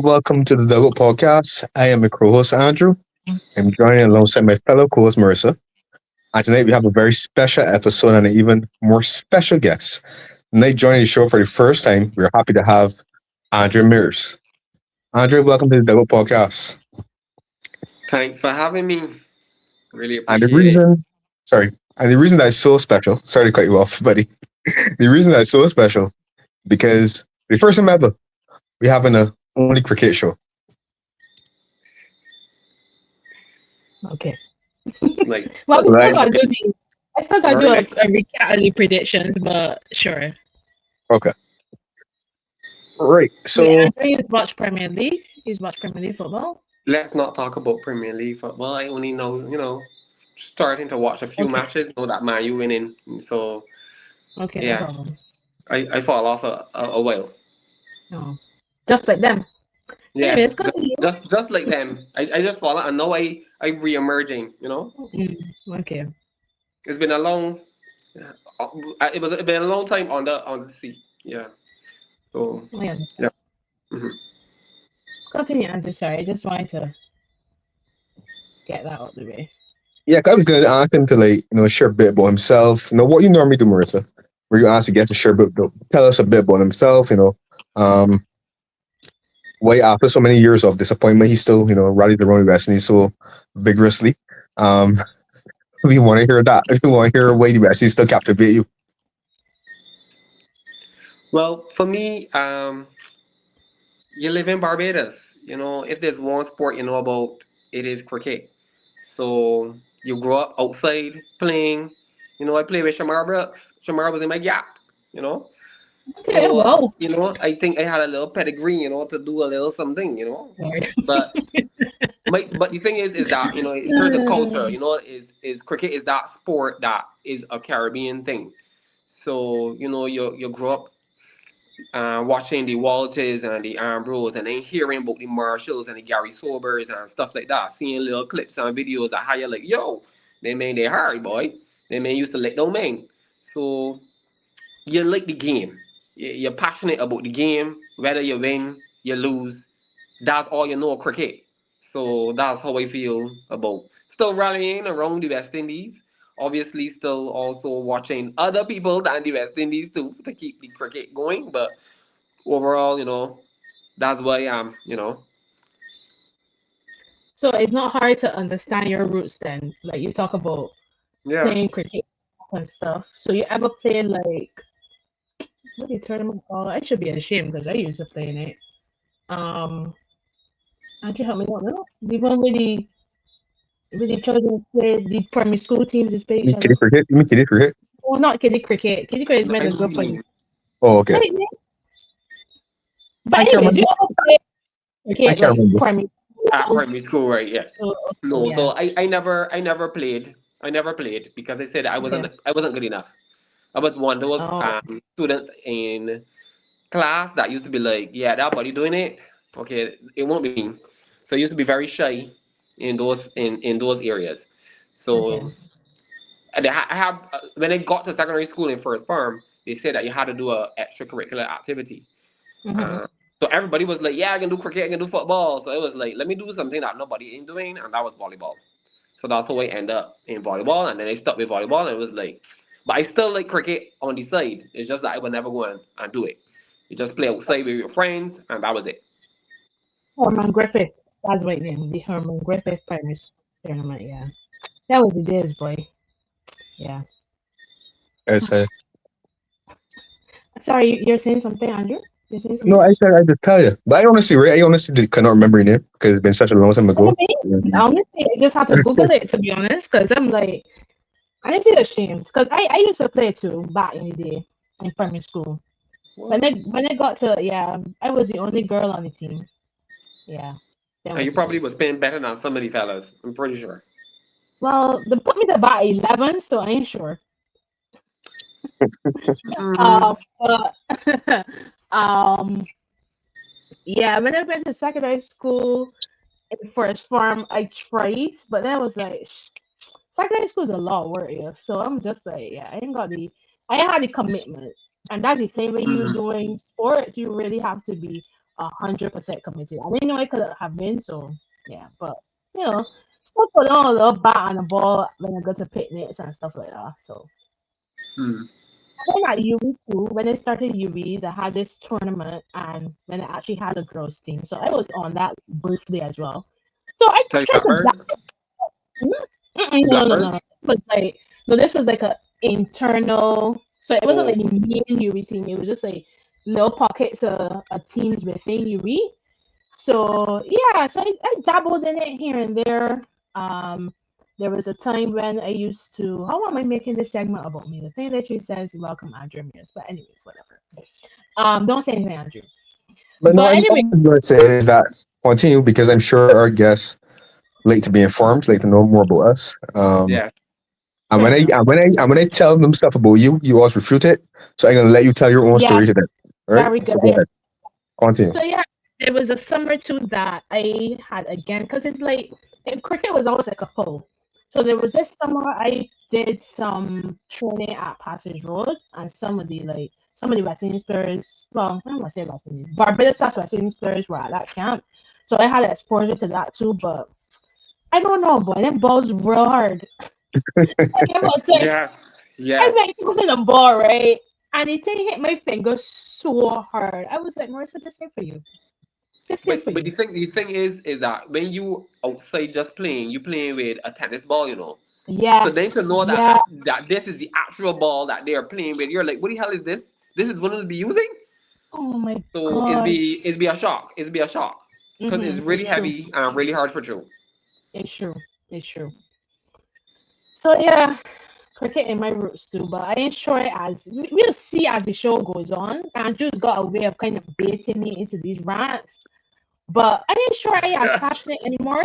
welcome to the Dugout Podcast. I am your co-host Andrew. I'm joining alongside my fellow co-host Marissa. And tonight we have a very special episode and an even more special guest. Tonight joining the show for the first time, we're happy to have Andre Mears. Andre, welcome to the Dugout Podcast. Thanks for having me. Really And the appreciate it. reason, sorry, and the reason that it's so special, sorry to cut you off, buddy. The reason that it's so special because the first time ever we having a only cricket show. Okay. Like, Well, we still Right. got to do the. I still got to do Very a nice. recap of the predictions, but sure. Okay. Right. So He's watched Premier League. He's watched Premier League football. let's not talk about Premier League football. I only know, starting to watch a few Okay. matches, know that Man U winning. So Okay, Yeah. no problem. I fall off a while. No, just like them. Yeah, Anyways, continue. just like them. I just fall out. And now I re-emerging. Okay. It's been a long. It's been a long time on the sea. Yeah. So Oh, yeah. yeah. Mhm. Continue. I'm just sorry. I just wanted to get that out of the way. yeah, I was gonna ask him to share a bit about himself. What you normally do, Marissa? Where you ask the guest to share a bit, tell us a bit about himself. Why after so many years of disappointment, he still rallied around the West Indies so vigorously. Um, we want to hear that. We want to hear why the West Indies still captivate you. Well, for me, you live in Barbados. If there's one sport you know about, it is cricket. So you grow up outside playing. I play with Shamar Brooks. Shamar was in my gap. You know. Okay. So Wow. I think I had a little pedigree. To do a little something. Sorry. But but the thing is that in terms of culture, is cricket is that sport that is a Caribbean thing. So you grow up watching the Walters and the Ambrose and then hearing about the Marshalls and the Gary Sobers and stuff like that, seeing little clips and videos of how you're like, yo, they hard boy. They used to let no man. So you like the game. You're passionate about the game, whether you win, you lose. That's all you know of cricket. So that's how I feel about still rallying around the West Indies. Obviously, still also watching other people than the West Indies too to keep the cricket going. But overall, that's where I am. So it's not hard to understand your roots then. Like you talk about Yeah. playing cricket and stuff. So you ever play like what do you tournament call? I should be ashamed because I used to play in it. Can't you help me out now? The one with the children play the primary school teams is play You each mean kiddie other. cricket? You mean kiddie cricket? Well, not kiddie cricket. Kiddie cricket is No, meant I to know go what you play. mean. Oh, okay. Right, yeah. But I can't anyways, you remember. ever play I cricket can't like remember. primary At school? primary school, right? Yeah. No, Yeah. so I never played. I never played because they said Okay. I wasn't good enough. I was one of those Oh, students in class that used to be like, yeah, that body doing it. Okay, it won't be me. So I used to be very shy in those areas. okay. So I have when I got to secondary school in first form, they said that you had to do a extracurricular activity. Mm-hmm. Uh, so everybody was like, yeah, I can do cricket, I can do football. So it was like, let me do something that nobody ain't doing, and that was volleyball. So that's how I end up in volleyball, and then I stuck with volleyball, and it was like, but I still like cricket on the side. It's just that I would never go and do it. You just play outside with your friends, and that was it. Herman Griffith. That's what name. The Herman Griffith primary school tournament. Yeah. That was the days, boy. Yeah. As Sorry, you're saying something, Andrew? You're saying no, something? I just tell you. But I honestly cannot remember your name because it's been such a long time What do ago. you mean? Honestly, I just had to Google it to be honest, because I'm like, I didn't feel ashamed because I used to play too back in the day in primary school. What? When I got to I was the only girl on the team. Yeah, that And was you the probably days. was playing better than some of the fellas. I'm pretty sure. Well, they put me to about 11, so I ain't sure. Mm, But um, yeah, when I went to secondary school in first form, I tried, but then I was like, secondary school is a lot of work, yeah. So I'm just like, yeah, I ain't had the commitment, and that's the thing when you're mm, doing sports, you really have to be 100% committed. I didn't know it could have been, so yeah. But still put on a little bat on the ball when I go to picnics and stuff like that. So Hmm. then at UV too, when they started UV, they had this tournament, and when they actually had a girls team, so I was on that briefly as well. So I So you tried got to. first? You No, got no, no, no. first? This was like a internal. So it wasn't like Oh, the main UV team. It was just like little pockets of teams within UV. So yeah, so I dabbled in it here and there. Um, there was a time when I used to. How am I making this segment about me? The thing that she says, "Welcome, Andrew Mears." But anyways, whatever. Don't say anything, Andrew. But no, But I anyway, was going to say is that continue because I'm sure our guests like to be informed, like to know more about us. yeah. And fair enough. and when I tell them stuff about you, you always refute it. So I'm gonna let you tell your own Yeah, story to them. All right. very good. So go ahead. Continue. So yeah, it was a summer too that I had again because it's like cricket was always like a pull. So there was this summer I did some training at Passage Road and some of the West Indies players. Well, I don't want to say West Indies, Barbados West Indies players were at that camp. So I had exposure to that too, but I don't know, boy, that ball's real hard. Yes. I was Yes. like, it was in a ball, right? And it hit my finger so hard. I was like, Marissa, this ain't for you. This ain't for But you. the thing is that when you outside just playing, you playing with a tennis ball, you know. So then to Yes, know yeah. that this is the actual ball that they are playing with, you're like, what the hell is this? This is what it'll be using. Oh my So gosh. it's be a shock. It's be a shock because it's It's really true. heavy and really hard for you. It's true. It's true. So yeah, cricket in my roots too, but I ain't sure as we'll see as the show goes on. Andrew's got a way of kind of baiting me into these rants, but I ain't sure I as Yeah. passionate anymore.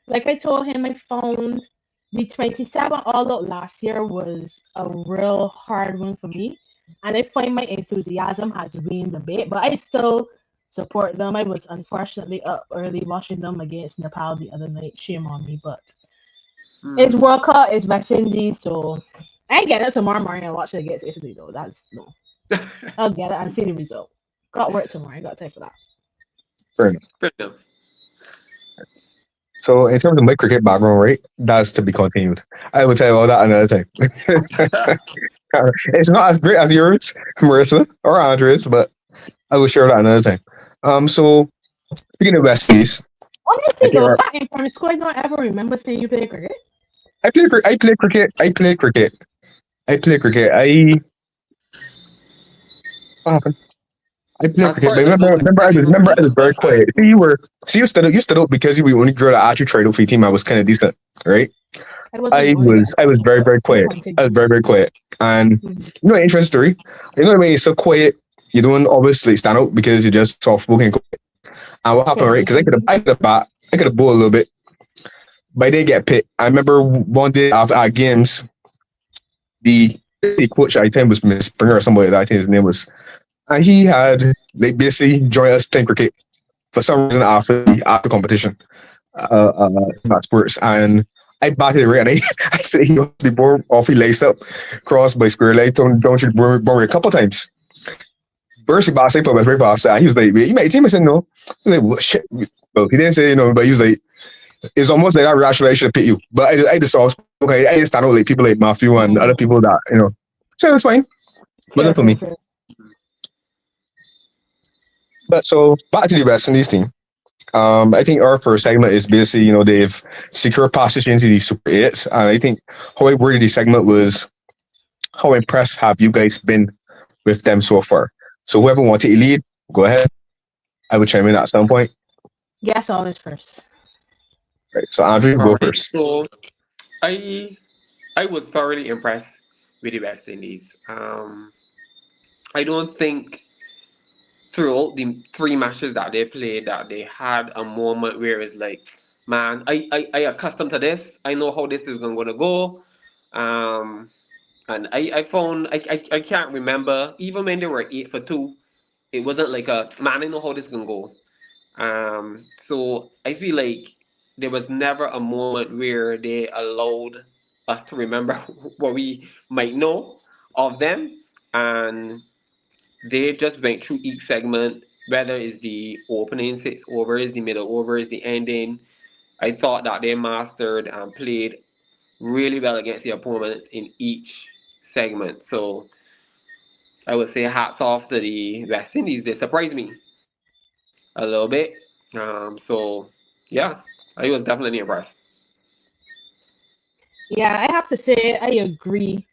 Like I told him, I found the 27 all out last year was a real hard one for me, and I find my enthusiasm has waned a bit, but I still support them. I was unfortunately up early watching them against Nepal the other night. Shame on me, but it's Hmm. World Cup, it's West Indies, so I get it tomorrow morning and watch it against Italy though. That's no, I'll get it and see the result. Got work tomorrow. I got time for that. Fair enough. Fair enough. So in terms of my cricket background, right, that's to be continued. I will tell you all that another time. It's not as great as yours, Marissa or Andres, but I will share that another time. So speaking of West Indies, I Honestly think though, that in primary school, I don't ever remember seeing you play cricket. I play cricket. I play cricket. I play cricket. What happened? I play As cricket, far but as I know, I don't even remember I was remember. very quiet. See, you stood up because you were the only girl that actually tried out for your team. I was kind of decent, right? I wasn't the only girl. I was very very But quiet. I was continue. very very quiet, and Mhm. you know, an interesting story. You know when you're so quiet, you don't always like stand out because you're just soft spoken. And what happened, Okay, right? Because continue. I could have bowled a little bit, but I didn't get picked. I remember one day after our games, the coach at the time was Miss Springer or somebody like that. I think his name was, and he had like basically joined us playing cricket for some reason after competition, about sports, and I batted it right, and I said he was the ball off, he laced up, crossed by square leg, don't you borrow a couple times. First, he passed it, but very fast. And he was like, "Wait, you made a team?" I said, "No." He was like, "What shit?" Well, he didn't say but he was like, "It's almost like I rational I should have picked you." But I just saw, okay, I didn't stand out like people like Matthew and other people that, so it was fine. Fair, Wasn't for fair, me. fair. But so back to the West Indies team. I think our first segment is basically, they've secured passage into the Super 8s. And I think how I worded the segment was, how impressed have you guys been with them so far? So whoever wanted to lead, go ahead. I would chime in at some point. Guess always first. Right. So Andrew, All go right. first. So I I was thoroughly impressed with the West Indies. I don't think throughout the three matches that they played that they had a moment where it's like, man, I accustomed to this. I know how this is going to go. Um, and I found I can't remember even when they were 8 for 2. It wasn't like a man. I know how this can go. So I feel like there was never a moment where they allowed us to remember what we might know of them, and they just went through each segment whether it's the opening 6 overs, the middle overs, the ending. I thought that they mastered and played really well against the opponents in each segment. So I would say hats off to the West Indies. They surprised me a little bit. So yeah, I was definitely impressed. Yeah, I have to say I agree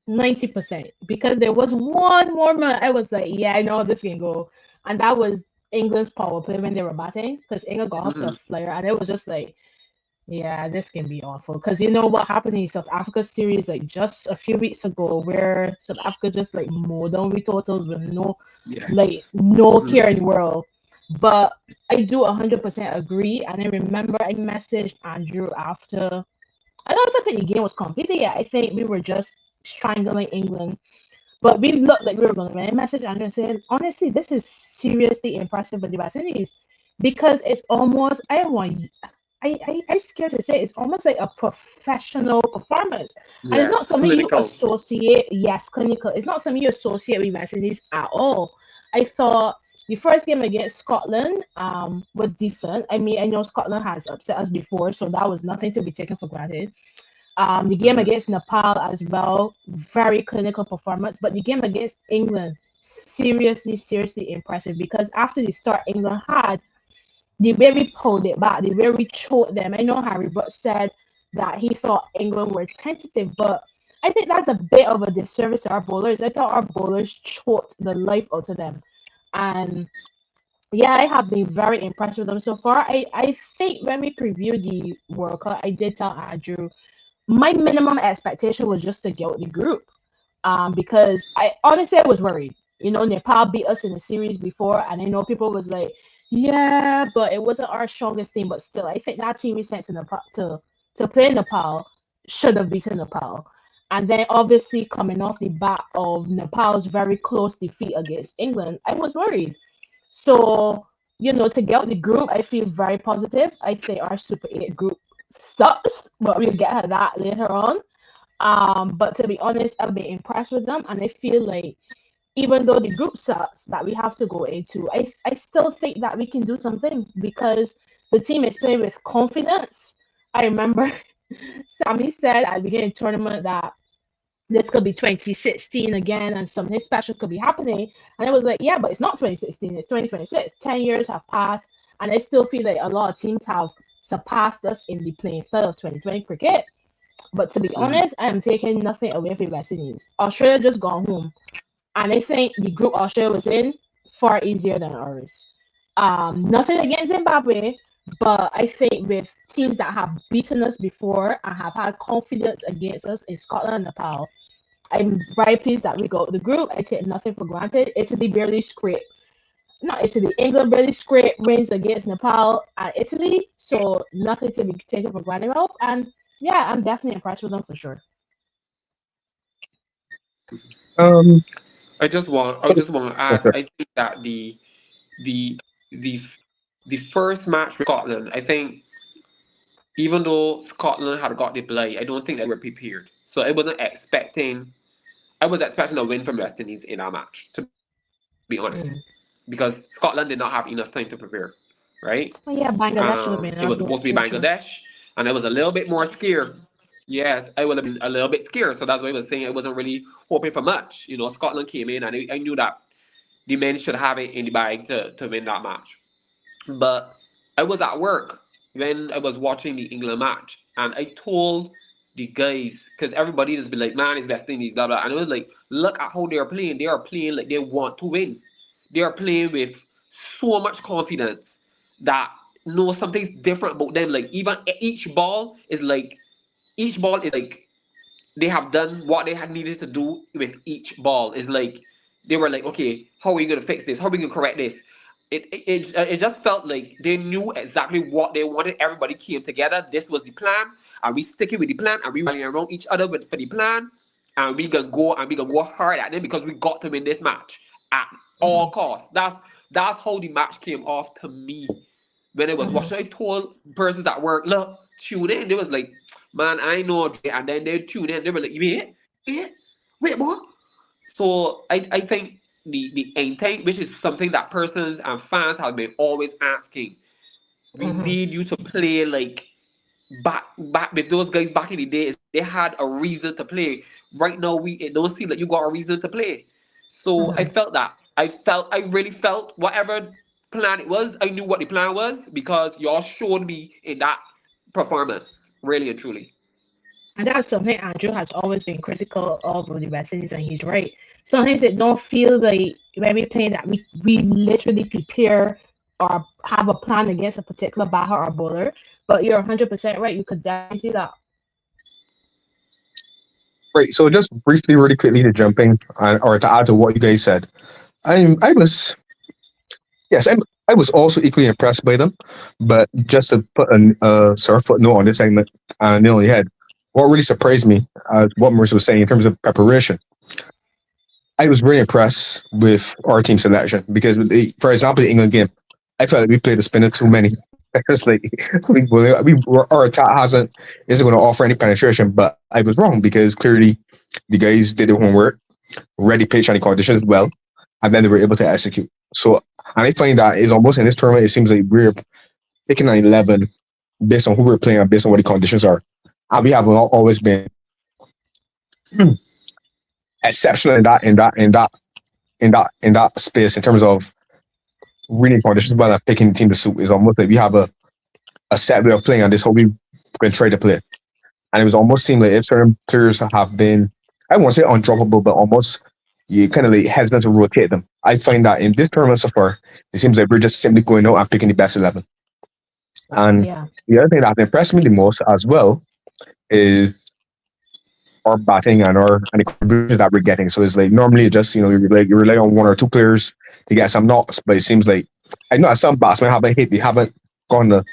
90% because there was one moment I was like, yeah, I know how this can go. And that was England's power play when they were batting because England got off to a Mhm. flyer and it was just like, yeah, this can be awful. Because you know what happened in South Africa series like just a few weeks ago where South Africa just like mowed down with totals with Yes. no Mhm. care in the world. But I do 100% agree. And I remember I messaged Andrew after I don't think the game was completed yet. I think we were just strangling England. But we looked like we were going to win. I messaged Andrew and said, honestly, this is seriously impressive with the West Indies because it's almost, I don't want, I scared to say it's almost like a professional performance. And it's not Yes. something you Clinical. associate, yes, clinical. It's not something you associate with West Indies at all. I thought the first game against Scotland was decent. I mean, I know Scotland has upset us before, so that was nothing to be taken for granted. The game Mhm. against Nepal as well, very clinical performance. But the game against England, seriously impressive because after the start England had, the way we pulled it back, the way we choked them. I know Harry Brooks said that he thought England were tentative, but I think that's a bit of a disservice to our bowlers. I thought our bowlers choked the life out of them. And yeah, I have been very impressed with them so far. I think when we previewed the World Cup, I did tell Andrew my minimum expectation was just to get with the group. Because I honestly I was worried. You know, Nepal beat us in the series before, and I know people was like, yeah, but it wasn't our strongest team. But still, I think that team we sent to Nepal to play Nepal should have beaten Nepal. And then obviously coming off the back of Nepal's very close defeat against England, I was worried. So, you know, to get out the group, I feel very positive. I think our Super 8 group sucks, but we'll get to that later on. But to be honest, I've been impressed with them, and I feel like even though the group sucks that we have to go into, I still think that we can do something because the team is playing with confidence. I remember Sammy said at the beginning of the tournament that this could be 2016 again and something special could be happening. And I was like, yeah, but it's not 2016, it's 2026. 10 years have passed, and I still feel like a lot of teams have surpassed us in the playing style of 2020 cricket. But to be Mhm. honest, I am taking nothing away from West Indies. Australia just gone home. And I think the group Australia was in far easier than ours. Nothing against Zimbabwe, but I think with teams that have beaten us before and have had confidence against us in Scotland and Nepal, I'm very pleased that we got the group. I take nothing for granted. Italy barely scraped. Not Italy. England barely scraped wins against Nepal and Italy. So nothing to be taken for granted of. And yeah, I'm definitely impressed with them for sure. Um, I just want to add. okay. I think that the the the first match with Scotland, I think even though Scotland had got the play, I don't think they were prepared. So I wasn't expecting. I was expecting a win from West Indies in our match, to be honest, Mm. because Scotland did not have enough time to prepare, right? Oh yeah, Bangladesh should have It been was our supposed to game. be True, true. Bangladesh, and I was a little bit more scared. Yes, I would have been a little bit scared. So that's why I was saying I wasn't really hoping for much. You know, Scotland came in, and I knew that the men should have it in the bag to win that match. But I was at work when I was watching the England match, and I told the guys, because everybody just be like, "Man, it's West Indies, blah blah," and I was like, "Look at how they are playing. They are playing like they want to win. They are playing with so much confidence that no something's different about them. Like even each ball is like they have done what they had needed to do with each ball. It's like they were like, okay, how are we gonna fix this? How are we gonna correct this? It just felt like they knew exactly what they wanted. Everybody came together. This was the plan, and we sticking with the plan, and we rallying around each other for the plan, and we gonna go hard at them because we got to win this match at all Mm-hmm. costs. That's how the match came off to me when I was Mm-hmm. watching. I told persons at work, look, tune in. They was like, man, I know, and then they tune in. They were like, wait, boy. So I think the end thing, which is something that persons and fans have been always asking. We Mhm. need you to play like back with those guys back in the days. They had a reason to play. Right now, it don't seem like you got a reason to play. So I Mhm. felt that. I really felt whatever plan it was. I knew what the plan was because y'all showed me in that performance, really and truly. And that's something Andrew has always been critical of with the West Indies, and he's right. Sometimes it don't feel like when we play that we literally prepare or have a plan against a particular batter or bowler. But you're 100% right. You could definitely see that. Right. So just briefly, really quickly to jump in or to add to what you guys said. I was yes, I was also equally impressed by them. But just to put a sort of footnote on this segment, nail on the head. What really surprised me, what Marissa was saying in terms of preparation, I was very impressed with our team selection because, for example, the England game, I felt like we played the spinner too many. It's like our attack isn't going to offer any penetration, but I was wrong because clearly the guys did their homework, ready pitch any conditions well, and then they were able to execute. So, and I find that is almost in this tournament, it seems like we're picking an 11 based on who we're playing and based on what the conditions are, and we have always been exceptional in that space in terms of reading conditions well and picking the team to suit. Is almost like we have a set way of playing and this how we can try to play. And it was almost seemed like if certain players have been, I won't say undroppable, but almost you kind of like hesitant to rotate them. I find that in this tournament so far, it seems like we're just simply going out and picking the best 11. And Yeah. the other thing that impressed me the most as well is our batting and the contributions that we're getting. So it's like normally just you rely on one or two players to get some knocks, but it seems like I know some batsmen they haven't gone a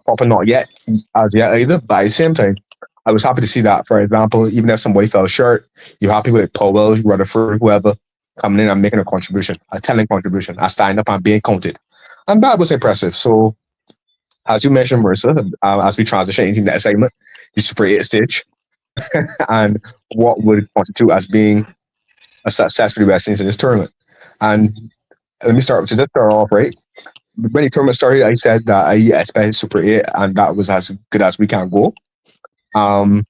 proper knot yet as yet either. But at the same time, I was happy to see that. For example, even if somebody fell short, you're happy with Powell, Rutherford, whoever coming in and making a contribution, a telling contribution, a standing up and being counted, and that was impressive. So as you mentioned, Marissa, as we transition into that segment, the Super 8 stage, and what would constitute as being a success for the West Indies in this tournament. And let me start to just start off right. When the tournament started, I said that I expected Super 8, and that was as good as we can go. Um,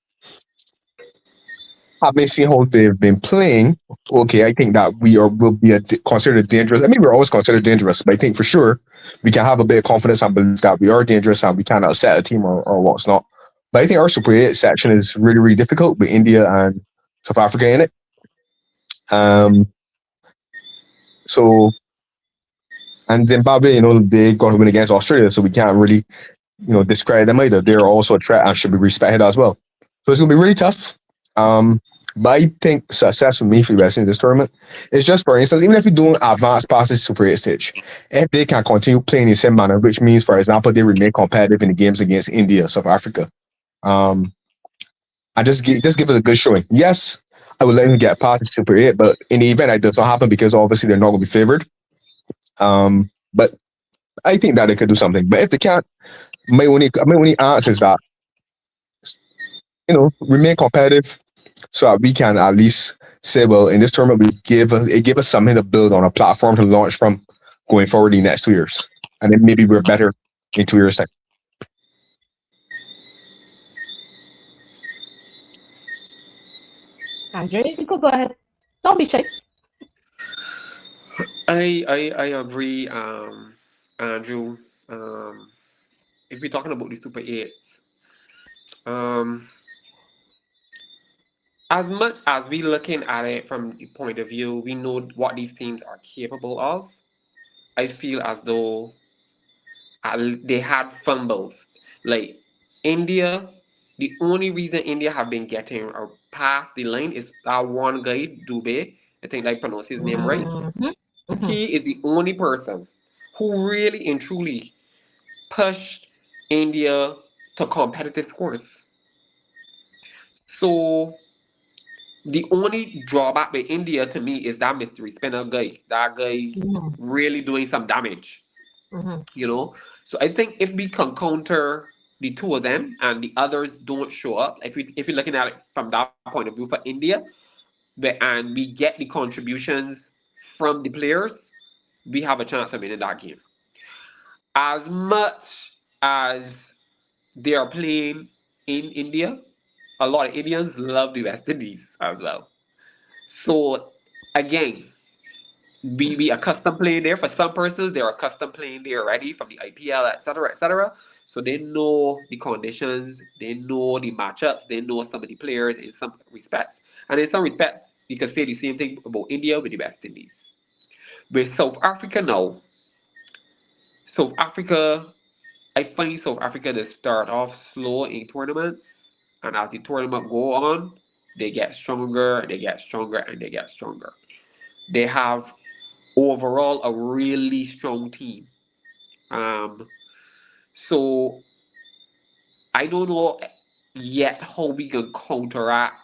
having seen how they've been playing, okay, I think that will be considered dangerous. I mean, we're always considered dangerous, but I think for sure we can have a bit of confidence and believe that we are dangerous and we can upset a team or what's not. But I think our Super 8 section is really, really difficult with India and South Africa in it. Um, so, and Zimbabwe, they got to win against Australia, so we can't really, discredit them either. They're also a threat and should be respected as well. So it's going to be really tough. But I think success for me for the West in this tournament is just, for instance, even if you don't advance past the Super 8 stage, if they can continue playing in the same manner, which means, for example, they remain competitive in the games against India, South Africa, and just give us a good showing. Yes, I would let them get past the Super 8, but in the event that does not happen, because obviously they're not going to be favored, but I think that they could do something. But if they can't, my only answer is that, remain competitive so that we can at least say, well, in this tournament, it gave us something to build on, a platform to launch from going forward in the next 2 years. And then maybe we're better in 2 years' time. Andrew, you could go ahead. Don't be shy. I agree, Andrew. If we're talking about the Super 8s, um, as much as we looking at it from the point of view, we know what these teams are capable of. I feel as though they had fumbles. Like India, the only reason India have been getting past the line is that one guy, Dubé. I think I pronounced his name right. Mm-hmm. Mm-hmm. He is the only person who really and truly pushed India to competitive scores. So the only drawback with India to me is that mystery spinner guy. That guy Mm-hmm. really doing some damage. Mm-hmm. So I think if we can counter the two of them and the others don't show up, if you're looking at it from that point of view for India, and we get the contributions from the players, we have a chance of winning that game. As much as they are playing in India, a lot of Indians love the West Indies as well. So again, we accustomed playing there. For some persons, they're accustomed playing there already from the IPL, etc., etc. So they know the conditions, they know the matchups, they know some of the players in some respects. And in some respects, you can say the same thing about India with the West Indies. With South Africa now, South Africa, I find South Africa to start off slow in tournaments, and as the tournament go on, they get stronger, they get stronger, and they get stronger. They have overall a really strong team. Um, so I don't know yet how we can counteract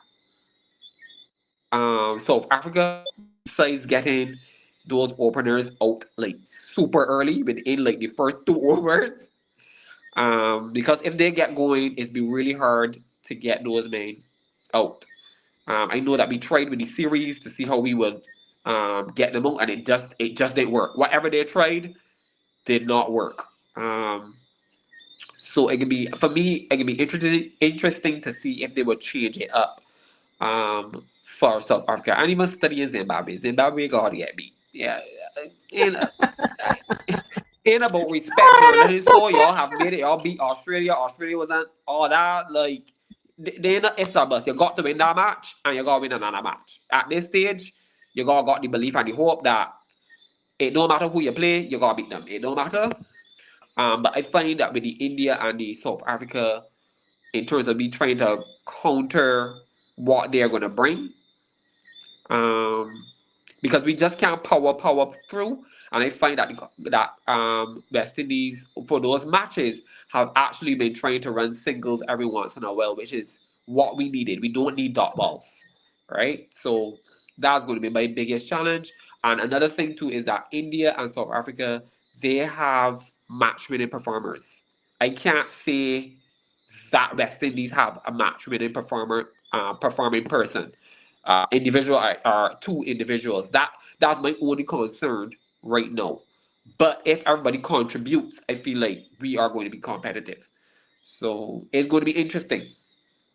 South Africa besides getting those openers out like super early within like the first 2 overs. Because if they get going, it's be really hard to get those men out. I know that we tried with the series to see how we would get them out, and it just didn't work. Whatever they tried did not work. So it can be for me. It can be interesting to see if they would change it up for South Africa. And even studying Zimbabwe. Zimbabwe got to get beat. Yeah, and ain't about respect now. Let us know y'all have made it. Y'all beat Australia. Australia wasn't all that. Like they not it's a bus. You got to win that match, and you got to win another match. At this stage, you got the belief and the hope that it don't matter who you play, you got to beat them. It don't matter. But I find that with the India and the South Africa, in terms of me trying to counter what they're going to bring, because we just can't power through. And I find that West Indies for those matches have actually been trying to run singles every once in a while, which is what we needed. We don't need dot balls, right? So that's going to be my biggest challenge. And another thing too is that India and South Africa, they have match-winning performers. I can't say that West Indies have a match-winning performing person, individual or two individuals. That's my only concern right now. But if everybody contributes, I feel like we are going to be competitive. So it's going to be interesting.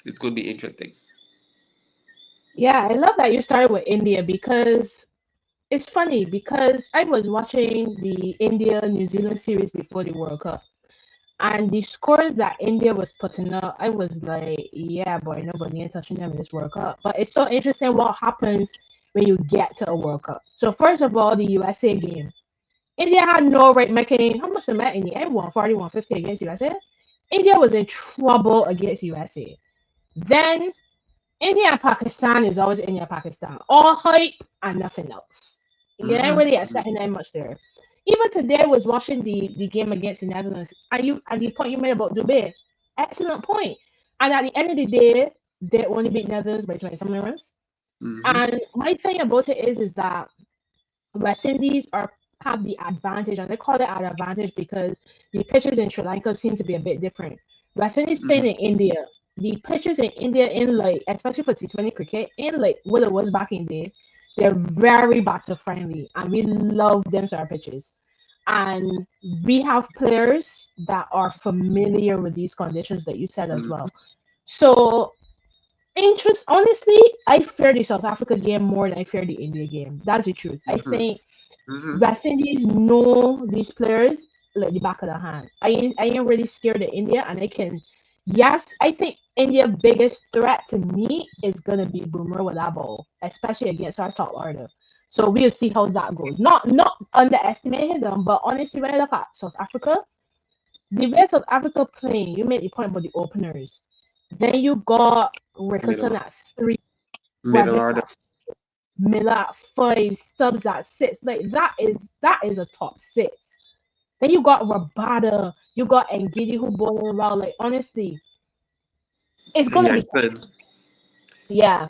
It's going to be interesting. Yeah, I love that you started with India because it's funny because I was watching the India New Zealand series before the World Cup. And the scores that India was putting up, I was like, yeah, boy, nobody ain't touching them in this World Cup. But it's so interesting what happens when you get to a World Cup. So first of all, the USA game. India had no right making. How much they met in the end? 140, 150 against USA. India was in trouble against USA. Then India and Pakistan is always India and Pakistan. All hype and nothing else. You ain't really expecting that much there. Even today I was watching the game against the Netherlands. And the point you made about Dubai, excellent point. And at the end of the day, they only beat Netherlands by 20-something runs. And my thing about it is that West Indies have the advantage, and they call it an advantage because the pitches in Sri Lanka seem to be a bit different. West Indies playing in India. The pitches in India, in like, especially for T20 cricket, in like what it was back in the day, they're very batter friendly, and we love them sort of pitches. And we have players that are familiar with these conditions that you said as well. So, honestly, I fear the South Africa game more than I fear the India game. That's the truth. I think West Indies know these players like the back of the hand. I ain't really scared of India, and I think India's biggest threat to me is gonna be Boomer with that ball, especially against our top order. So we'll see how that goes. Not underestimating them, but honestly, when I look at South Africa, the way South Africa playing, you made the point about the openers. Then you got Rickerton at 3, Miller at 5, Stubbs at 6. Like that is a top 6. Then you got Rabada, you got Ngidi who bowling well. Like honestly, it's gonna be tough. Yeah,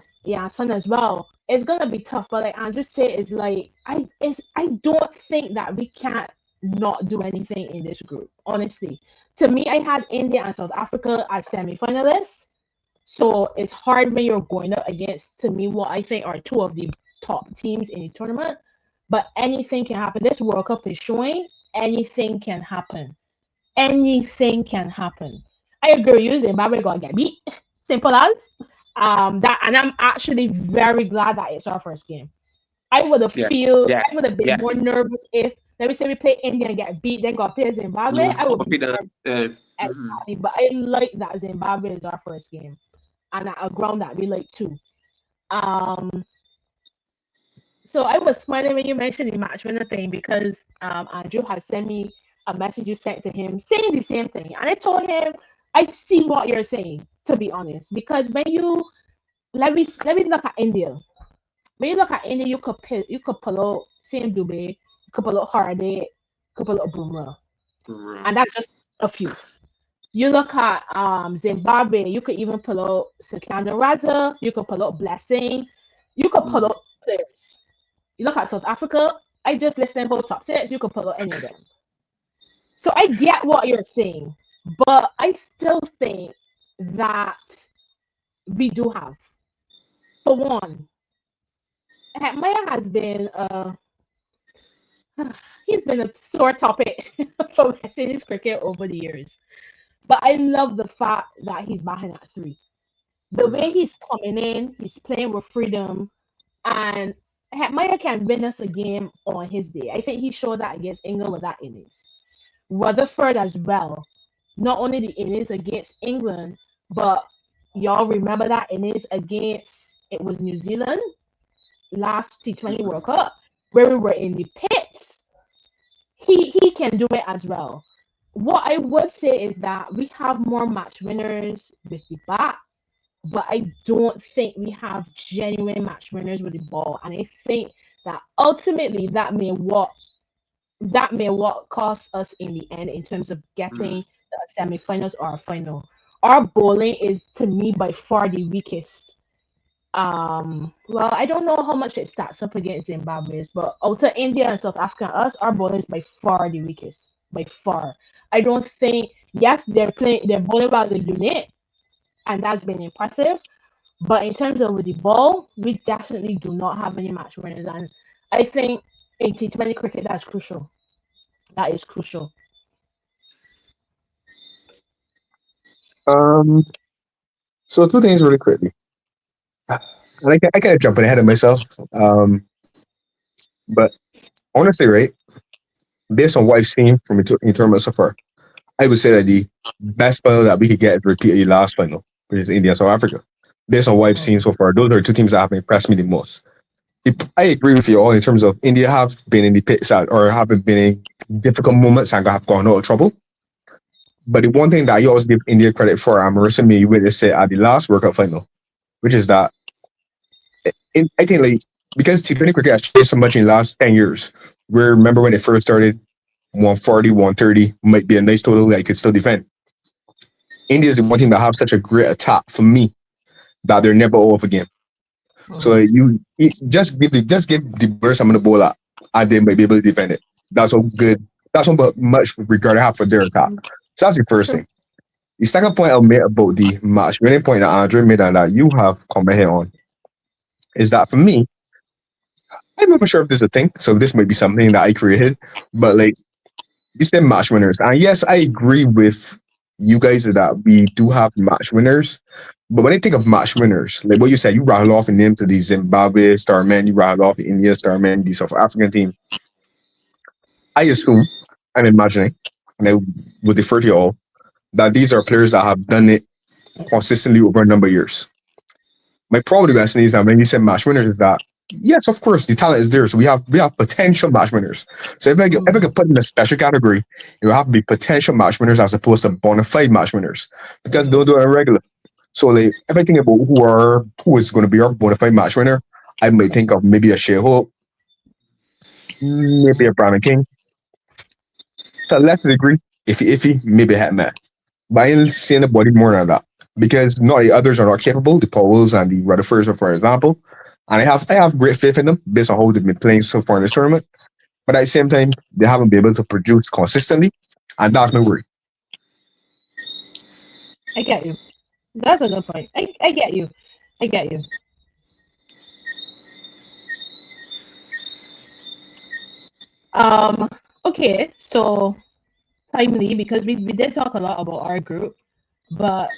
Son as well. It's gonna be tough, but like Andrew said, it's like I don't think that we can't not do anything in this group. Honestly, to me, I had India and South Africa as semi-finalists. So it's hard when you're going up against, to me, what I think are two of the top teams in the tournament. but anything can happen. This World Cup is showing anything can happen. Anything can happen. I agree with you. Zimbabwe gonna get beat. Simple as that. And I'm actually very glad that it's our first game. I would have Yes. I would have been Yes. more nervous if, let me say, we play India and get beat, then got play Zimbabwe. Lose I would be confidence. exactly. But I like that Zimbabwe is our first game, and at a ground that we like too. So I was smiling when you mentioned the match winner thing, because Andrew had sent me a message you sent to him saying the same thing, and I told him I see what you're saying, to be honest, because when you let me look at India. When you look at India, you could pull out Sam Dubé, you could pull out Hardy, you could pull out Bumrah, and that's just a few. You look at Zimbabwe, you could even pull out Sikandar Raza, you could pull out Blessing, you could pull out players. You look at South Africa, I just listed about top six, you could pull out any of them. So I get what you're saying, but I still think that we do have, for one, Maya has been he's been a sore topic for West Indies cricket over the years. But I love the fact that he's batting at 3. The way he's coming in, he's playing with freedom, and Maya can win us a game on his day. I think he showed that against England with that innings. Rutherford as well. Not only the innings against England, but y'all remember that innings against, it was New Zealand last T20 World Cup, where we were in the pits. He can do it as well. What I would say is that we have more match winners with the bat, but I don't think we have genuine match winners with the ball. And I think that ultimately that may what cost us in the end in terms of getting the semi-finals or a final. Our bowling is, to me, by far the weakest. Well, I don't know how much it stacks up against Zimbabwe's, but out of India and South Africa, our bowling is by far the weakest. By far. I don't think, yes, they're bowling well as a unit, and that's been impressive. But in terms of the ball, we definitely do not have any match winners. And I think in T20 cricket, that's crucial. That is crucial. So 2 things really quickly. I kind of jumping ahead of myself. But honestly, right, based on what I've seen from in tournament so far, I would say that the best final that we could get is repeat the last final, which is India and South Africa. Based on what I've seen so far, those are 2 teams that have impressed me the most. I agree with you all in terms of India have been in the pits or haven't been in difficult moments and have gone out of trouble. But the one thing that I always give India credit for, and Marissa may witness it at the last World Cup final, which is that I think, like, because T20 cricket has changed so much in the last 10 years, where remember when it first started, 140, 130 might be a nice total that I could still defend. India is the one team that have such a great attack for me that they're never off again. So you just give the bowler someone to bowl at, and they might be able to defend it. That's how good. That's how much regard I have for their attack. So that's the first thing. The second point I'll make about the match winning point that Andre made and that you have commented on is that for me, I'm not sure if this is a thing. So this might be something that I created, but like you said, match winners, and yes, I agree with you guys that we do have match winners. But when I think of match winners, like what you said, you rattle off the names of the Zimbabwe starmen, you rattle off the India starmen, the South African team. I assume, I'm imagining, and I would defer to you all, that these are players that have done it consistently over a number of years. My problem with is that when you say match winners is that, yes, of course, the talent is there. So we have potential match winners. So if I could put in a special category, it would have to be potential match winners as opposed to bona fide match winners, because they don't do it regular. So like if I think about who is going to be our bona fide match winner, I might think of maybe a Shea Hope, maybe a Brandon King. To a lesser degree, iffy, maybe Hetman. But I ain't seeing anybody more than that, because not the others are not capable, the Powells and the Rutherfords, for example. And I have great faith in them based on how they've been playing so far in this tournament. But at the same time, they haven't been able to produce consistently, and that's my worry. I get you. That's a good point. I get you. Okay, so timely because we did talk a lot about our group, but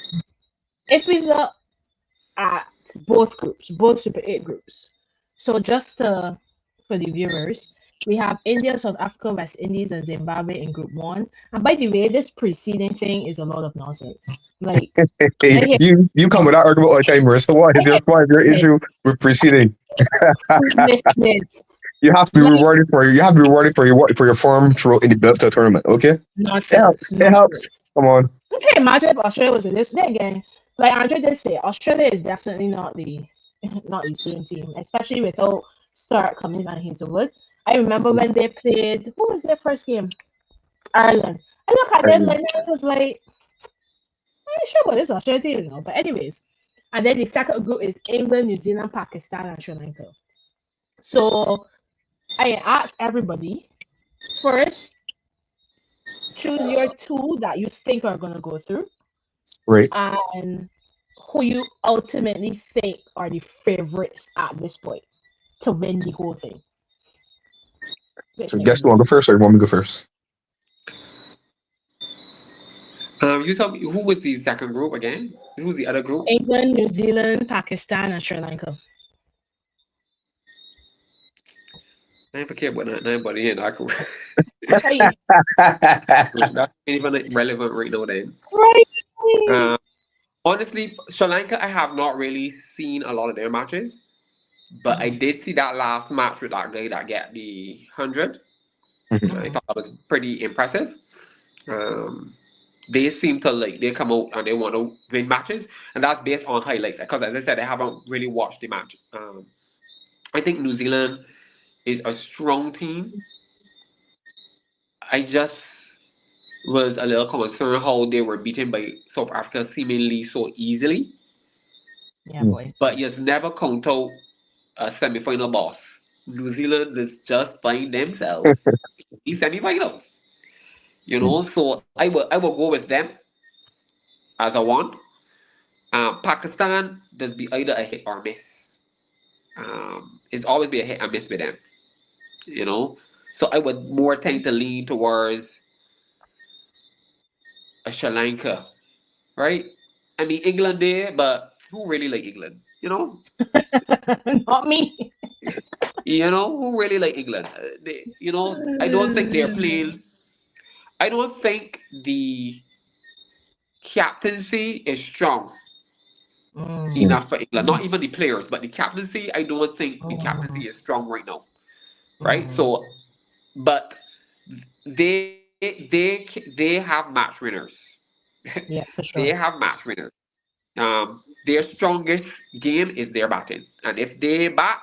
if we look at both groups, both Super 8 groups, so just for the viewers, we have India, South Africa, West Indies, and Zimbabwe in Group 1. And by the way, this preceding thing is a lot of nonsense. Like, Hey, I hear you come with that argument all the time, Marissa. What is your issue with preceding? foolishness, You have to be like rewarded for your work for your form throughout in the build to the tournament. Okay, it nonsense, helps. It helps. nonsense. Come on. Okay, imagine if Australia was in this. Then again, like Andre did say, Australia is definitely not the not the same team, especially without Stark, Cummins, and Hazelwood. I remember when they played. Who was their first game? Ireland. I look at them like I was like, I ain't sure what this Australia team, But anyways, and then the second group is England, New Zealand, Pakistan, and Sri Lanka. So I asked everybody first, choose your two that you think are gonna go through, Right. and who you ultimately think are the favorites at this point to win the whole thing. So guess you want to go first or you want me to go first? You tell me who was the second group again? Who was the other group? England, New Zealand, Pakistan, and Sri Lanka. I ain't forget what nobody in that group. Tell you. That's even relevant right now then. Right. Honestly, Sri Lanka, I have not really seen a lot of their matches, but I did see that last match with that guy that get the 100. I thought that was pretty impressive. They seem to like they come out and they want to win matches, and that's based on highlights. Because as I said, I haven't really watched the match. I think New Zealand is a strong team. I just was a little concerned how they were beaten by South Africa seemingly so easily. Yeah, boy. But you never count out a semi-final boss. New Zealand is just find themselves in semi-finals. So I will go with them as a one. Pakistan does be either a hit or miss. It's always be a hit and miss with them. So I would more tend to lean towards a Sri Lanka, right? I mean England there, but who really like England? Not me. Who really like England? I don't think they're playing. I don't think the captaincy is strong enough for England. Not even the players, but the captaincy. I don't think the captaincy is strong right now, right? So, but they have match winners. Yeah, for sure. They have match winners. Their strongest game is their batting, and if they bat,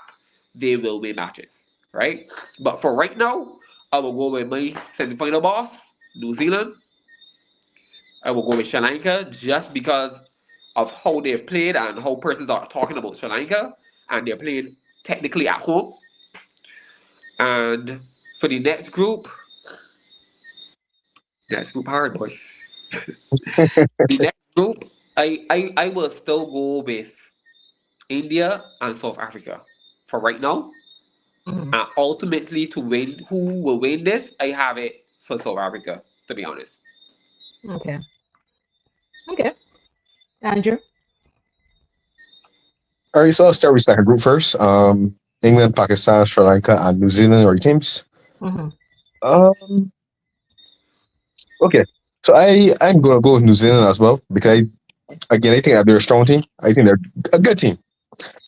they will win matches, right? But for right now, I will go with my semi-final boss, New Zealand. I will go with Sri Lanka just because of how they've played and how persons are talking about Sri Lanka, and they're playing technically at home. And for the next group hard, boys. The next group, I will still go with India and South Africa for right now. And ultimately, to win, who will win this? I have it for South Africa, to be honest. Okay. Andrew? All right, so I'll start with second group first. England, Pakistan, Sri Lanka, and New Zealand are your teams. Okay, so I'm gonna go with New Zealand as well because I think that they're a strong team. I think they're a good team,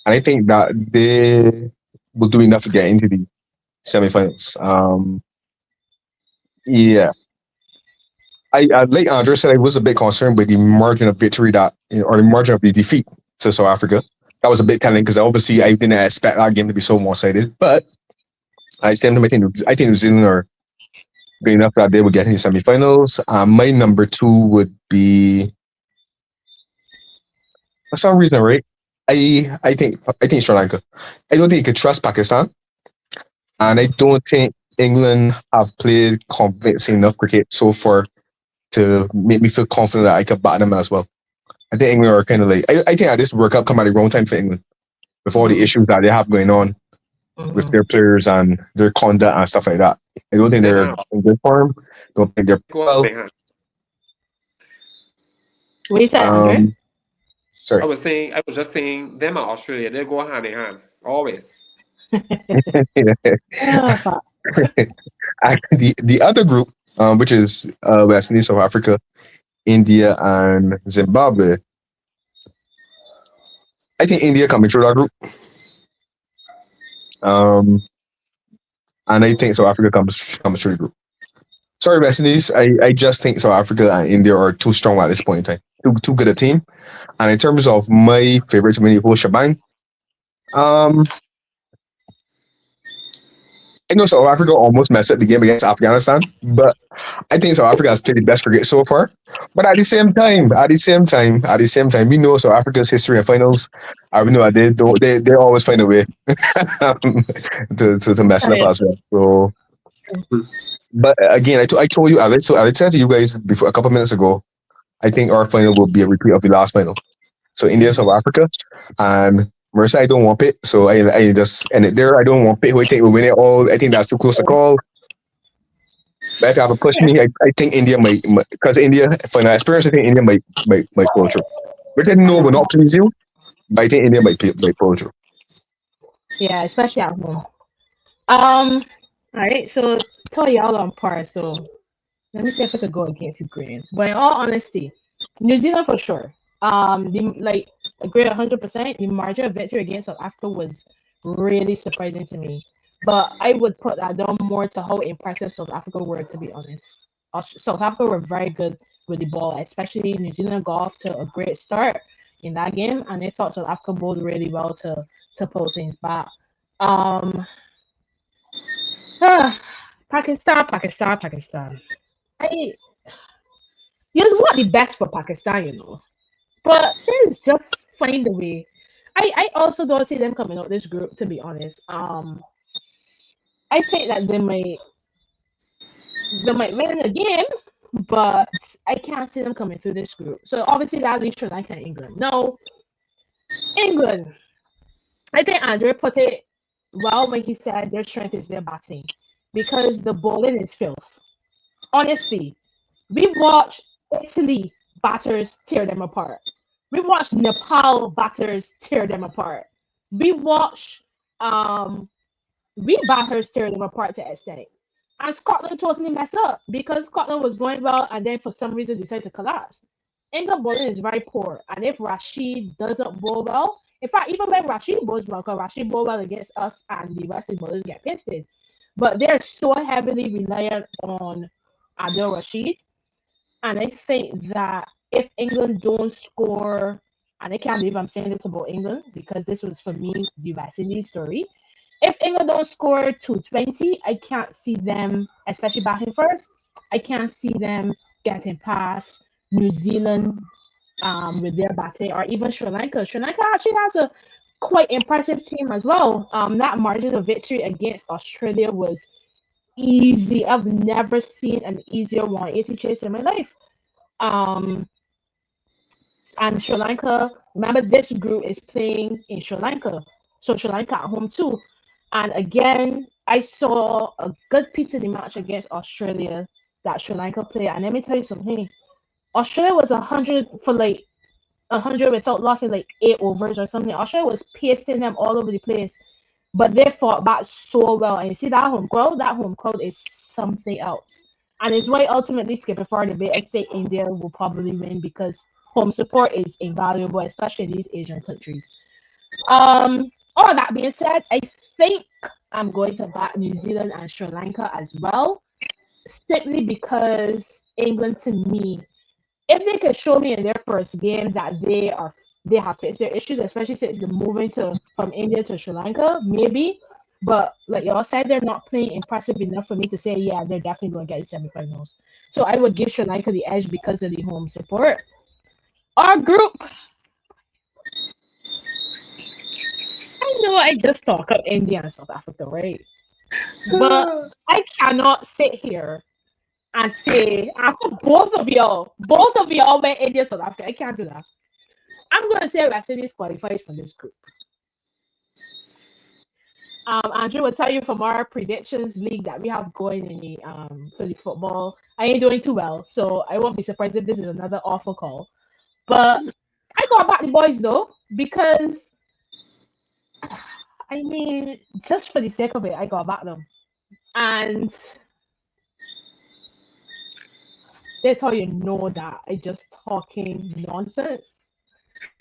and I think that they will do enough to get into the semifinals. Yeah. Like Andre said, I was a bit concerned with the margin of victory or the margin of the defeat to South Africa. That was a bit telling because obviously I didn't expect that game to be so one-sided. But I think New Zealand are good enough that they will get in the semifinals. My number two would be, for some reason, right? I think Sri Lanka. I don't think you could trust Pakistan, and I don't think England have played convincing enough cricket so far to make me feel confident that I could bat them as well. I think England are kind of like, I think this World Cup come at the wrong time for England with all the issues that they have going on with their players and their conduct and stuff like that. I don't think They they're have in good form. Don't think they're go hand well. in hand. What you said, Andre? Um, sorry. I was just saying, them and Australia, they go hand in hand always. Oh, fuck. The other group, which is West Indies, South Africa, India, and Zimbabwe. I think India coming through that group. Um, and I think South Africa comes through the group. Sorry, West Indies. I just think South Africa and India are too strong at this point in time. Too good a team. And in terms of my favorite to win the whole shebang, um, I know South Africa almost messed up the game against Afghanistan, but I think South Africa has played the best cricket so far. But at the same time, we know South Africa's history in finals. I we know that they always find a way to mess Oh, it up yeah. as well. So, but again, I told you, I said to you guys before a couple of minutes ago, I think our final will be a repeat of the last final. So India, South Africa, and Marissa, I don't want it. So I just end it there. I don't want it. Who I think will win it all. I think that's too close to call. But if you have to push me, I think India might, because India, from my experience, I think India might pull through. Which I know will not please you, but I think India might pull through. Yeah, especially at home. All right, so tell y'all on par. So let me see if I could go against Ukraine. But in all honesty, New Zealand for sure. I agree 100%. The margin of victory against South Africa was really surprising to me. But I would put that down more to how impressive South Africa were, to be honest. South Africa were very good with the ball, especially New Zealand got off to a great start in that game, and they thought South Africa bowled really well to pull things back. Um, Pakistan. I You just want the best for Pakistan, but let's just find a way. I also don't see them coming out this group, to be honest. I think that they might win the game, but I can't see them coming through this group. So obviously that leaves Sri Lanka and England. No, England. I think Andre put it well when he said their strength is their batting because the bowling is filth. Honestly, we watched Italy batters tear them apart. We watched Nepal batters tear them apart. We watched we batters tear them apart to extent. And Scotland totally messed up because Scotland was going well and then for some reason decided to collapse. England bowling is very poor. And if Rashid doesn't bowl well, in fact, even when Rashid bowls well, because Rashid bowl well against us and the rest of the bowlers get pasted. But they're so heavily reliant on Adil Rashid. And I think that if England don't score, and I can't believe I'm saying this about England because this was for me the West Indies story. If England don't score 220, I can't see them, especially batting first. I can't see them getting past New Zealand with their batting, or even Sri Lanka. Sri Lanka actually has a quite impressive team as well. That margin of victory against Australia was easy. I've never seen an easier 180 chase in my life. And Sri Lanka, remember this group is playing in Sri Lanka. So Sri Lanka at home too. And again, I saw a good piece of the match against Australia that Sri Lanka played. And let me tell you something. Australia was 100 for 100 without loss in 8 overs or something. Australia was pasting them all over the place. But they fought back so well. And you see that home crowd is something else. And it's why ultimately, skipping forward a bit, I think India will probably win because home support is invaluable, especially in these Asian countries. All that being said, I think I'm going to back New Zealand and Sri Lanka as well, simply because England, to me, if they could show me in their first game that they have fixed their issues, especially since they're moving from India to Sri Lanka, maybe. But like y'all said, they're not playing impressive enough for me to say, yeah, they're definitely going to get the semifinals. So I would give Sri Lanka the edge because of the home support. Our group. I know I just talk of India and South Africa, right? But I cannot sit here and say after both of y'all went India, South Africa. I can't do that. I'm gonna say West Indies qualifies from this group. Andrew will tell you from our predictions league that we have going in the for the football. I ain't doing too well, so I won't be surprised if this is another awful call. But I got back the boys though, because I mean, just for the sake of it, I got back them. And that's how you know that I just talking nonsense.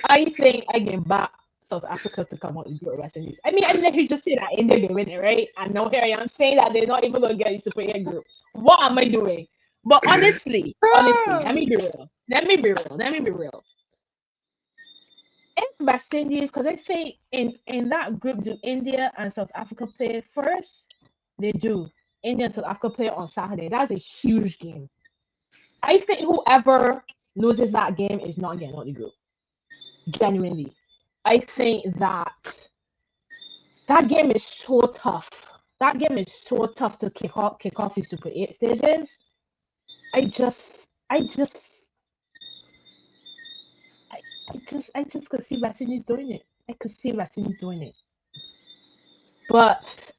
I think I can back South Africa to come out and do West Indies. I mean, I literally just say that India they win it, right? And now here I am saying that they're not even gonna get into Super 8 group. What am I doing? But honestly, let me be real. Let me be real. If West Indies, because I think in that group, do India and South Africa play first? They do. India and South Africa play on Saturday. That's a huge game. I think whoever loses that game is not getting out of the group. Genuinely. I think that game is so tough. That game is so tough to kick off the Super 8 stages. I just could see West Indies doing it. I could see West Indies doing it. But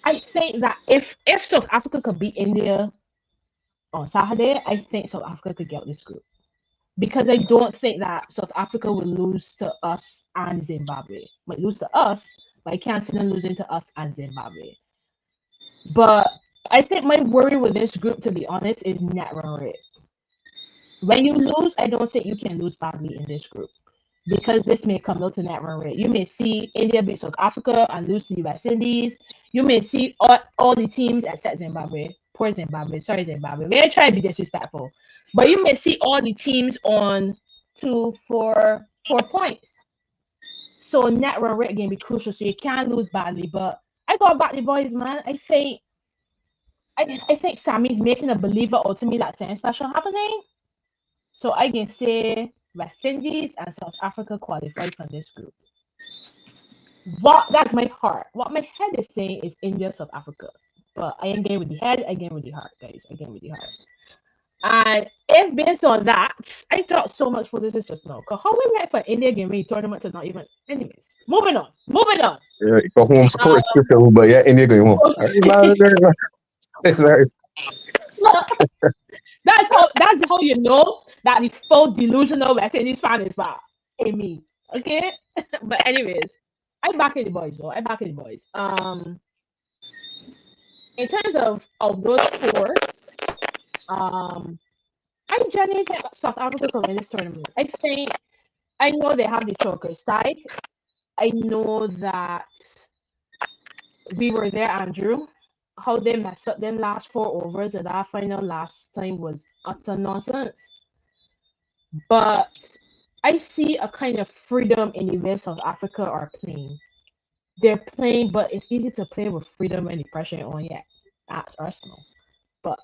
I think that if South Africa could beat India on Saturday, I think South Africa could get out this group. Because I don't think that South Africa will lose to us and Zimbabwe. Might lose to us, but I can't see them losing to us and Zimbabwe. But I think my worry with this group, to be honest, is net run rate. When you lose, I don't think you can lose badly in this group, because this may come out to net run rate. You may see India beat South Africa and lose to the West Indies. You may see all the teams except Zimbabwe. Poor Zimbabwe. Sorry, Zimbabwe. May I try to be disrespectful? But you may see all the teams on 4 points. So net run rate can be crucial. So you can't lose badly. But I got back the boys, man. I think Sammy's making a believer out to me that something special happening. So I can say West Indies and South Africa qualified for this group. That's my heart. What my head is saying is India, South Africa. But I ain't getting with the head, I get with the heart, guys. I get with the heart. And if based on that, I talked so much for this just now. Because how we went for India game in tournament to not even. Anyways, moving on. Yeah, go home support but yeah, India going home. That's how you know that the full delusional West Indies fan is back in me. Okay? But anyways, I back in the boys though. In terms of those four, I genuinely think South Africa can win this tournament. I know they have the chokers side. I know that we were there, Andrew. How they messed up them last 4 overs of that final last time was utter nonsense. But I see a kind of freedom in the way South Africa are playing. They're playing, but it's easy to play with freedom when the pressure ain't on yet. That's Arsenal. But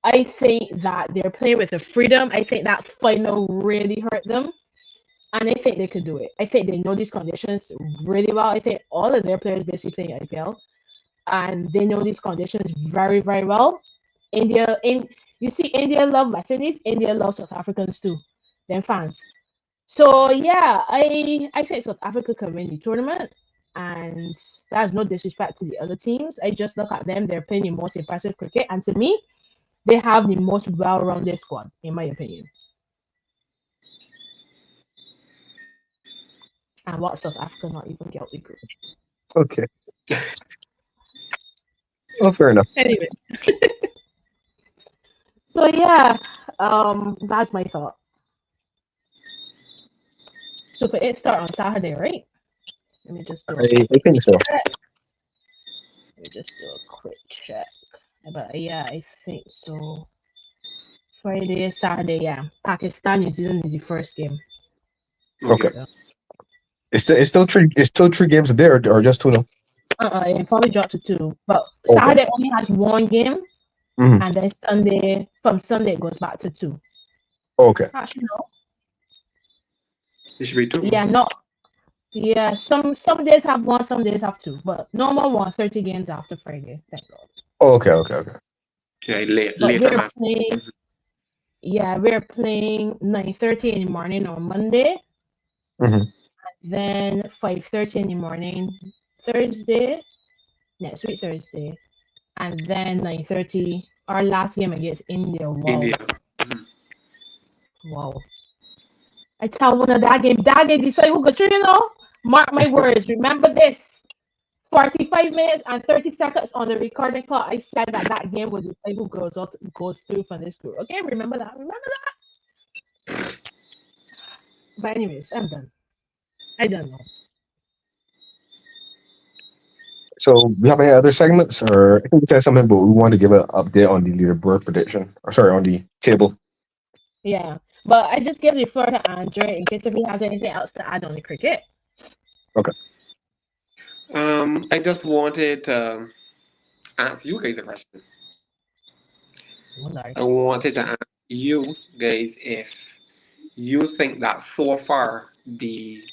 I think that they're playing with the freedom. I think that final really hurt them. And I think they could do it. I think they know these conditions really well. I think all of their players basically play IPL. And they know these conditions very, very well. India love West Indies. India loves South Africans too. They're fans. So yeah, I think South Africa can win the tournament. And that's no disrespect to the other teams. I just look at them, they're playing the most impressive cricket, and to me, they have the most well-rounded squad, in my opinion. And what South Africa not even get out the group. Okay. Oh, fair enough. Anyway. So yeah, that's my thought. Super 8 start on Saturday, right? Let me just do I think so. Let me just do a quick check. But yeah, I think so. Friday, Saturday, yeah. Pakistan, New Zealand is the first game. Okay. It's still three games there, or just 2 now? It probably dropped to 2. But Saturday only has 1 game, and then from Sunday it goes back to 2. Okay. Actually, no. It should be 2. Yeah, some days have 1, some days have 2, but normal 130 games after Friday. Thank God. Okay. Yeah, later match. We're playing 9:30 in the morning on Monday. Mm-hmm. Then 5:30 in the morning Thursday, next week Thursday, and then 9:30 our last game against India. Wow, India. Mhm. wow. I tell one of that game decide who go through, Mark my words, remember this. 45 minutes and 30 seconds on the recording clock. I said that game would decide who goes through from this group. Okay, remember that. But anyways, I'm done. I don't know. So we have any other segments, or I think we said something, but we want to give an update on the leaderboard prediction, or sorry, on the table. Yeah, but I just give the floor to Andre in case if he has anything else to add on the cricket. Okay. I just wanted to ask you guys a question. I wanted to ask you guys if you think that so far the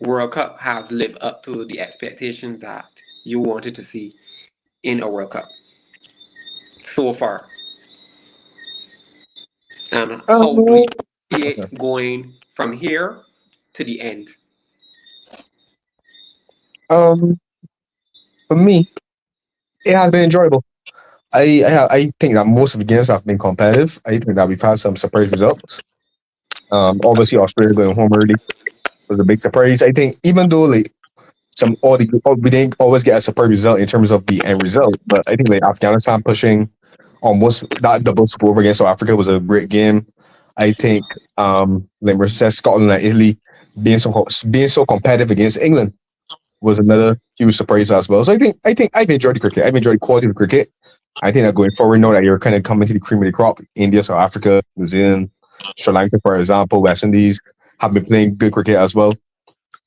World Cup has lived up to the expectations that you wanted to see in a World Cup so far, and how do you see Okay. it going from here to the end? Um, for me, it has been enjoyable. I think that most of the games have been competitive. I think that we've had some surprise results. Obviously Australia going home early was a big surprise. I think even though like we didn't always get a superb result in terms of the end result, but I think like Afghanistan pushing almost that double score over against South Africa was a great game. I think like Marissa, Scotland and Italy being so competitive against England was another huge surprise as well. So I think I've enjoyed the cricket. I've enjoyed the quality of the cricket. I think that going forward, now that you're kind of coming to the cream of the crop, India, South Africa, New Zealand, Sri Lanka, for example, West Indies have been playing good cricket as well.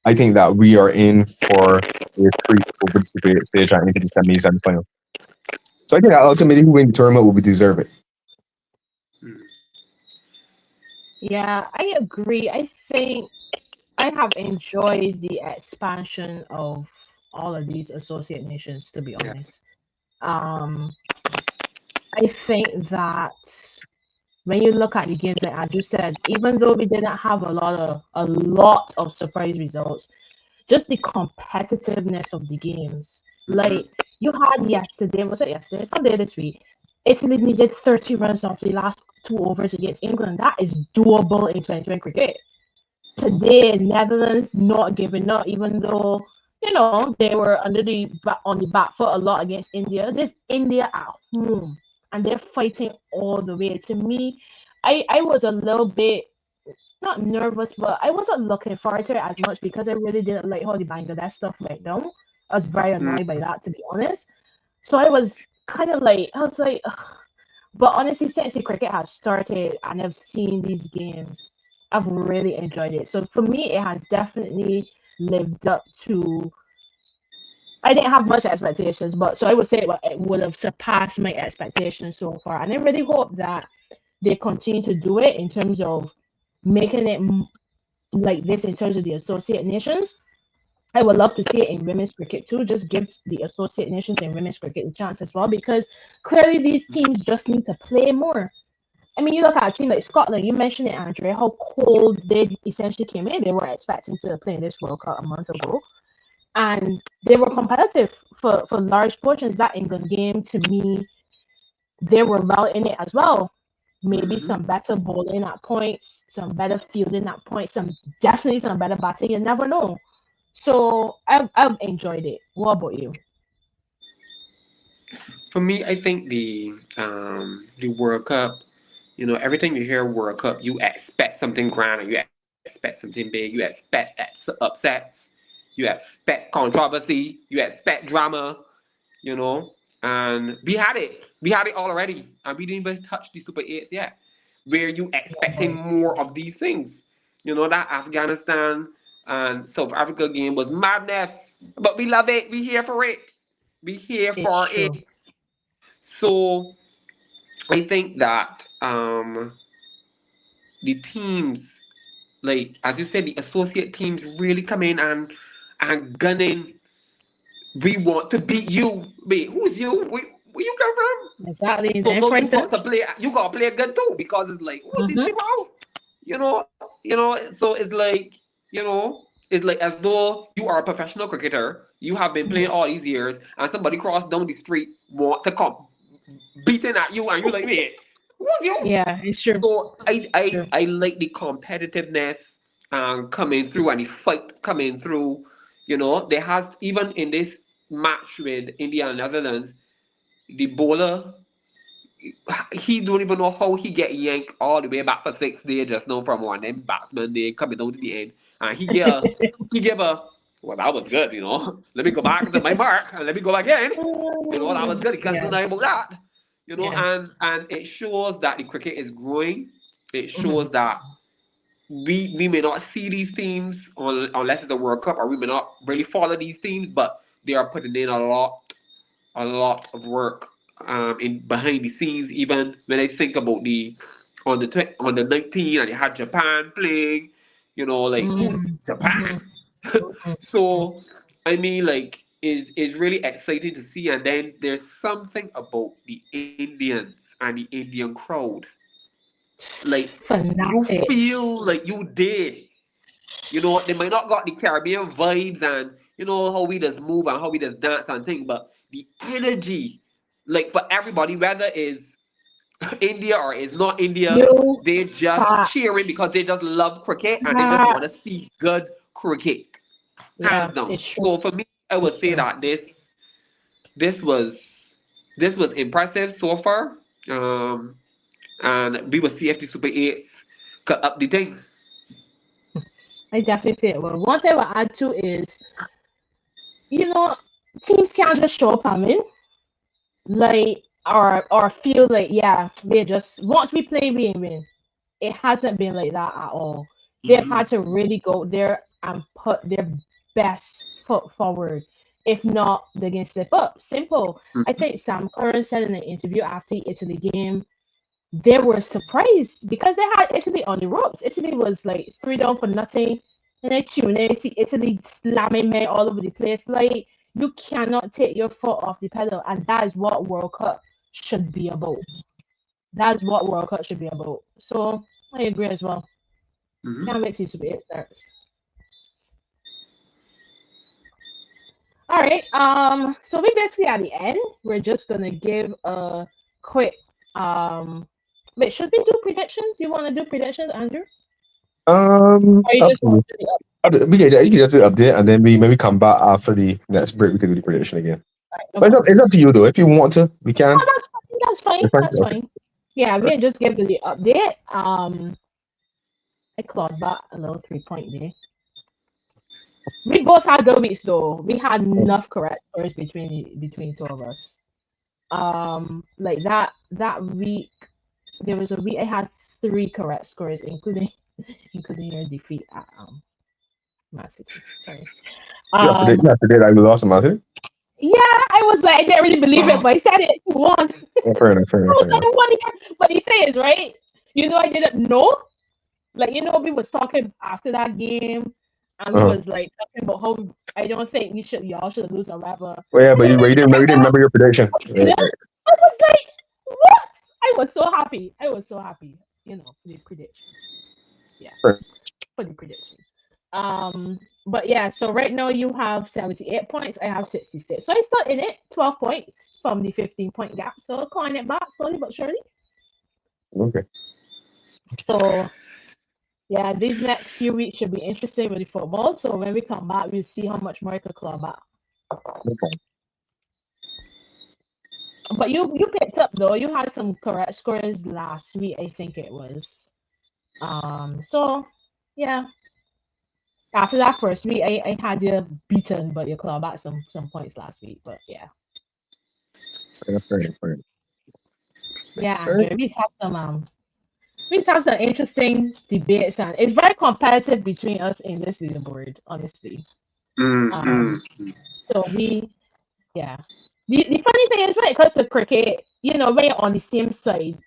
I think that we are in for a treat over the Super 8 stage and into the semis and final. So I think that ultimately who wins the tournament will be deserving. Hmm. Yeah, I agree. I think I have enjoyed the expansion of all of these associate nations, to be Yeah. honest. Um, I think that when you look at the games, like Andrew said, even though we didn't have a lot of surprise results, just the competitiveness of the games. Mm-hmm. Like you had yesterday, was it yesterday? Sunday this week. Italy needed 30 runs off the last 2 overs against England. That is doable in 2020 cricket. Today, Netherlands not giving up, even though they were on the back foot a lot against India. There's India at home, and they're fighting all the way. To me, I was a little bit not nervous, but I wasn't looking forward to it as much because I really didn't like how the Bangladesh stuff went down. I was very annoyed by that, to be honest. So I was kind of like, I was like, ugh. But honestly, since the cricket has started and I've seen these games, I've really enjoyed it. So for me, it has definitely lived up to. I didn't have much expectations, but so I would say it would have surpassed my expectations so far. And I really hope that they continue to do it in terms of making it like this in terms of the associate nations. I would love to see it in women's cricket too. Just give the associate nations in women's cricket a chance as well, because clearly these teams just need to play more. I mean, you look at a team like Scotland, you mentioned it, Andre, how cold they essentially came in. They were expecting to play in this World Cup a month ago. And they were competitive for large portions. That England game, to me, they were well in it as well. Maybe Mm-hmm. some better bowling at points, some better fielding at points, definitely some better batting. You never know. So I've enjoyed it. What about you? For me, I think the World Cup, every time you hear World Cup, you expect something grand, you expect something big, you expect upsets, you expect controversy, you expect drama, you know. And we had it all already, and we didn't even touch the Super Eights yet. Where you Oh expecting boy. more of these things? That Afghanistan and South Africa game was madness, but we love it. We here for it. We here It's for true. it. So I think that the teams, like as you said, the associate teams really come in and gunning. We want to beat you. Wait, who's you? Where you come from? Exactly. So Then no, you frightened. got to play. You got to play good too, because it's like, who's these Mm-hmm. people? So it's like, you know. It's like as though you are a professional cricketer, you have been playing all these years, and somebody crossed down the street want to come beating at you, and you're like, man, what's you? Yeah, it's true. So True. I like the competitiveness coming through and the fight coming through. You know, there has even in this match with India and Netherlands, the bowler he don't even know how he get yanked all the way back for 6 days just now from one of them batsmen they coming down to the end. And he gave a well that was good, you know. Let me go back to my mark and let me go back in. You know, that was good. He can't do Yeah, nothing about that. You know, yeah. and it shows that the cricket is growing. It Mhm. shows that we may not see these teams unless it's a World Cup, or we may not really follow these teams, but they are putting in a lot of work in behind the scenes. Even when I think about the on the 19 and they had Japan playing, you know, like who Mm, Japan. mhm, mhm, mhm. So I mean, like is really exciting to see. And then there's something about the Indians and the Indian crowd, like you Fanatics. feel like you did. You know, they might not got the Caribbean vibes and you know how we just move and how we just dance and things, but the energy, like for everybody, whether it's India or it's not India, You they just fat. cheering because they just love cricket and they just want to see good cricket, hands Yeah, down. it's true. So for me, I would It's say true. that this was this was impressive so far, um, and we will see if the Super Eights cut up the thing. I definitely feel it. Well, one thing I will add to is, you know, teams can't just show up and win. Like or feel like yeah, they just once we play we win. It hasn't been like that at all. They've Mhm. had to really go there and put their best foot forward. If not, they're gonna slip up. Simple. I think Sam Curran said in an interview after the Italy game, they were surprised because they had Italy on the ropes. Italy was like 3 down for nothing. And then tune in, see Italy slamming men all over the place. Like you cannot take your foot off the pedal, and that is what World Cup should be about. That's what World Cup should be about. So I agree as well. Mhm. Can't wait till it starts. All right. So we basically at the end. We're just gonna give a quick wait, should we do predictions? You wanna do predictions, Andrew? Or you Up just to want you. to do the up? We can, you can just do the update and then we maybe come back after the next break. We can do the prediction again. Right, no But problem. it's up to you though. If you want to, we can. Oh, that's fine. That's fine. It's fine. That's Okay. fine. Yeah, we just give the update. I clawed back a little 3 point there. We both had good weeks though. We had enough correct scores between two of us. Like that week, there was a week I had 3 correct scores, including your defeat at Man City. Sorry. Um, Yeah, today I lost my thing. yeah, I was like, I didn't really believe it, but I said it once. Yeah, fair enough, fair I enough, was fair like, enough. what again? But the thing is, right? You know, I didn't know. Like, you know, we was talking after that game, and we Uh-huh. was like talking about how I don't think y'all should lose or whatever. Well, yeah, And then you didn't remember your prediction. you know, I was like, what? I was so happy. I was so happy, for the prediction. Yeah, Fair. for the prediction. But yeah, so right now you have 78 points. I have 66. So I still in it, 12 points from the 15-point gap. So clawing it back slowly but surely. Okay. So yeah, these next few weeks should be interesting with the football. So when we come back, we'll see how much more I could claw back. No problem. But you picked up though. You had some correct scores last week, I think it was. So yeah. After that first week, I had you beaten, but you clawed back some points last week. But yeah. Fair enough, fair enough, fair enough. Yeah, All right. Andrew. We just have some interesting debates and it's very competitive between us in this leaderboard, honestly. Mm-hmm. Um so yeah. The funny thing is right, because the cricket, when you're on the same side,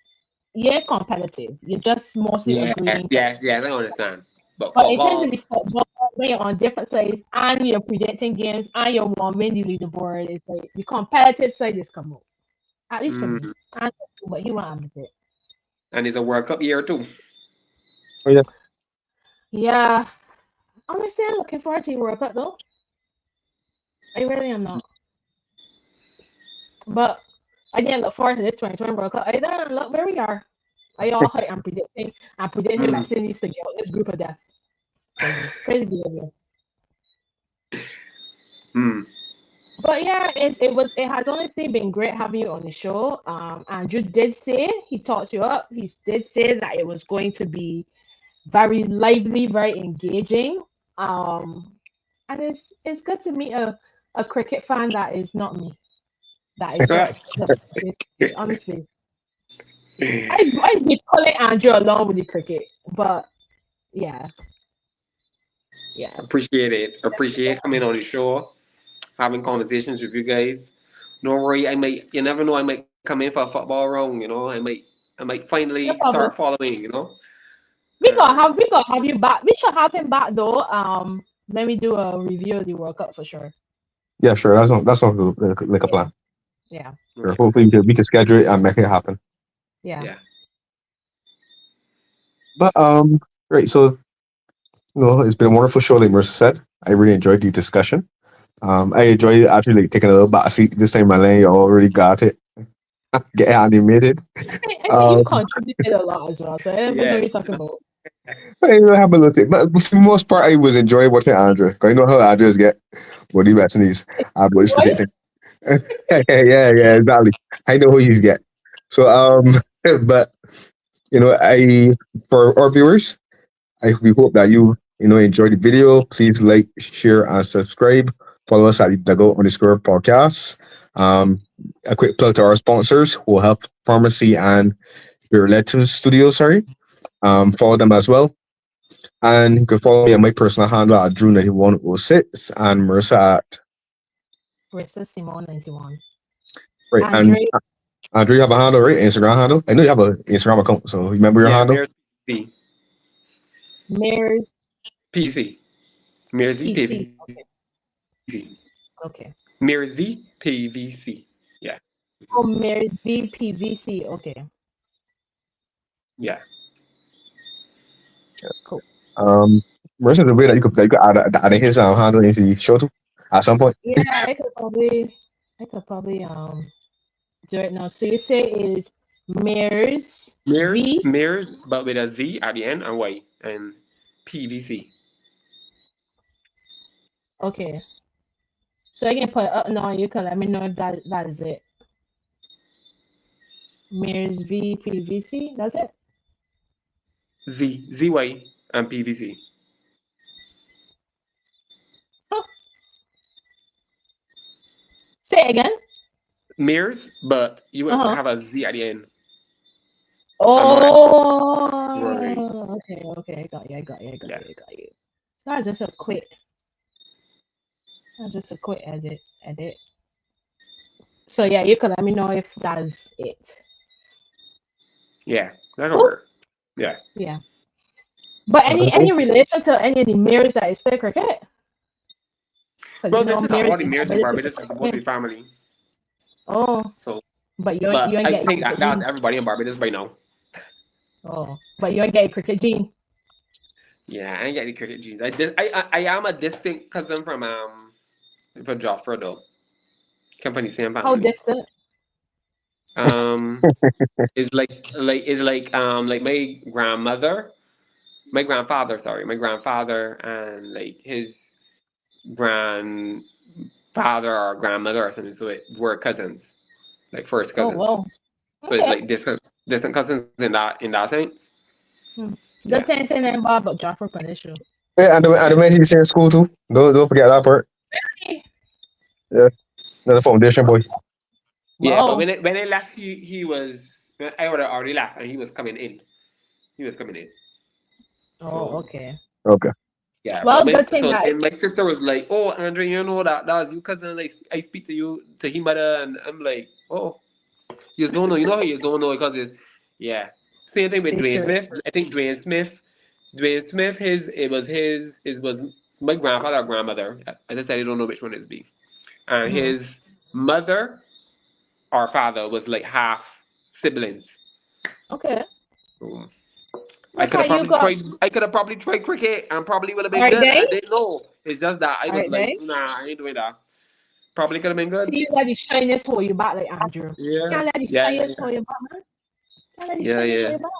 you're competitive. You're just mostly Yes, agreeing. yes, I understand. But But in terms of football, the football, when you're on different sides and you're predicting games and you're one win the leaderboard, it's like the competitive side is come out. At least for me. mm, I don't know, but he won't admit it. and it's a World Cup year too. Oh, yeah. Yeah. Honestly, I'm looking forward to World Cup though. I really am not. But I didn't look forward to this 2020 World Cup. I don't look where we are. I all hype and predicting Mm. that Sydney needs to get out this group of death. Crazy behavior. Mm. But yeah, it has honestly been great having you on the show. Andrew did say he talked you up. He did say that it was going to be very lively, very engaging. And it's good to meet a cricket fan that is not me. That is just honestly. I be pulling Andrew along with the cricket, but yeah, yeah. Appreciate it. Appreciate coming on the show, having conversations with you guys. No worry, you never know, I might come in for a football round, I might finally No start problem. following. We gonna have you back. We should have him back though. Let me do a review of the World Cup for sure. Yeah, sure. That's not like a Yeah, plan. yeah, Sure. Okay. Hopefully we can schedule it and make it happen. yeah. Yeah. But great. So it's been a wonderful show, like Marissa said. I really enjoyed the discussion. I enjoyed actually like taking a little back seat this time. My lane, you already got it. Get animated. I think you Um, contributed a lot as well. So I don't know what Yes. you're talking about. I have a little thing, but for the most part, I was enjoying watching Andrew. Cause I know how Andrews get what he bets in these boys Right? predicting. Yeah, exactly. I know who he's get. So but I for our viewers, we hope that you enjoy the video. Please like, share, and subscribe. Follow us at the Dugout_podcast. A quick plug to our sponsors, Whole Health Pharmacy and Spirit Led to Studio. Sorry. Follow them as well. And you can follow me on my personal handle at Drew9106 and Marissa at Marissa Simone 91. right. And Andre, Andrew, you have a handle, right? Instagram handle. I know you have an Instagram account, so remember your Yeah, handle. Mears Mayor's PC. Mears PC. PVC. Okay. Mears PVC. Yeah. Oh, Mayor's VPVC. Okay. Yeah. Yes. Cool. Marissa, the way that you could add his handle into the show too at some point. Yeah, I could probably do it now. So you say is Mayor's V. Mears, but with a Z at the end and Y and PVC. Okay. So I can put up now. You can let me know if that is it. Mayor's VPVC. That's it. ZY and PVC. Huh. Say it again. Mears, but you would Uh-huh. have a Z at the end. Right. Oh, okay. I got you. Yeah. So that's just a quick. That's just a quick edit. So yeah, you can let me know if that's it. Yeah. That can Cool. work. Yeah. Yeah. But any relation to any of the mirrors that is play cricket? Because Well, this is mirrors all the Mears in ability to Barbados is play supposed to game. be family. Oh, So, but but you ain't I get think cricket that's gene. everybody in Barbados by now. Oh, but you ain't get cricket gene. Yeah, I ain't got any cricket genes. I am a distant cousin from Joffre though. Come from the same How family. distant? Um, like my grandfather, sorry, my grandfather and like his grandfather or grandmother or something. So we're cousins, like first Oh cousins. well. So it's Okay. like distant cousins in that sense. Hmm. Yeah. Good thing saying that about Joffrey for this show. Yeah, and the man he's in school too. Don't forget that part. Yeah, another foundation boy. Yeah, but Wow. when I left, he was I would have already left, and he was coming in. He was coming in. Oh, So okay. Okay. yeah, but Well, good thing that then my sister was like, "Oh, Andre, you know that was your cousin. Like I speak to his mother," and I'm like, "Oh, you just don't know. You know how you just don't know because yeah." Same thing with it's Dwayne true. Smith. I think Dwayne Smith, it was my grandfather or grandmother. As I said, I don't know which one it's be, and Hmm. his mother or father was like half siblings. Okay. So, I could have Okay, you probably go. tried. I could have probably tried cricket and probably would have been All right, good. I then. didn't know. It's just that I All was right, like, then. nah, I ain't doing that. Probably could have been good. See, you let the shyness hold you back, like Andrew. You Yeah. can't let the Yeah. shyness hold you back, man. Can't let the Yeah. shyness Yeah. hold you back.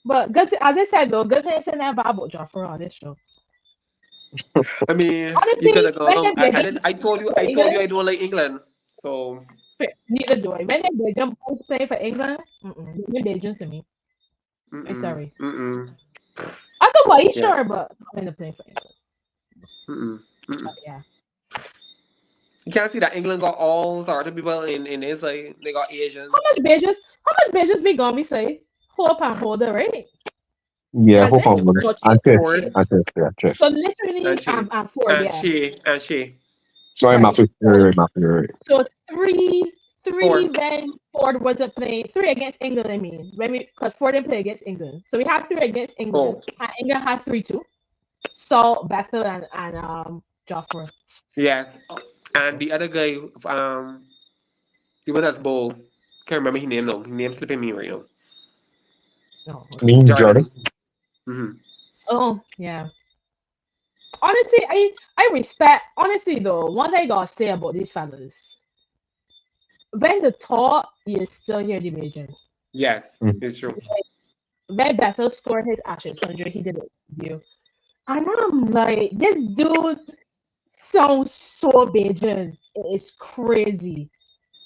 But good, as I said though, good thing saying that about Joffrey on this show. I mean, you could Honestly, have gone when along. they I jump did. I told you. for I told you England, I don't like England. So. neither do I. When they jump playing for England, they're Belgian to me. I'm Mm-mm. sorry. Mm-mm. I don't know why he's Yeah. sure, but not when they're playing for England. Mm-mm. Mm-mm. But yeah. You can't see that England got all sorts of people in this. Like they got Asians. How much Belgians we gonna be say? Hope and holder, right? Yeah, That's hope it? I'm good. No, And chase. test. Ford And test. Yeah, test. So literally, and Chase I'm Ford, yeah. and she. Sorry, Right. Matthew. So three Ford. when Ford wasn't playing, three against England. I mean, because Ford didn't play against England, so we had three against England. Oh. And England had 3-2. Salt, Bethel, and Joffrey. Yes. And the other guy, the one that's bold. Can't remember his name now. His name's slipping me right now. No. Me, Jordan. Mm-hmm. Oh yeah. Honestly, I respect. Honestly though, one thing I gotta say about these fellas, when the talk, you still hear the major. Yes, Mm. it's true. When Bethel scored his Ashes 100, he did it with you. And I'm like, this dude sounds so Bajan. It is crazy.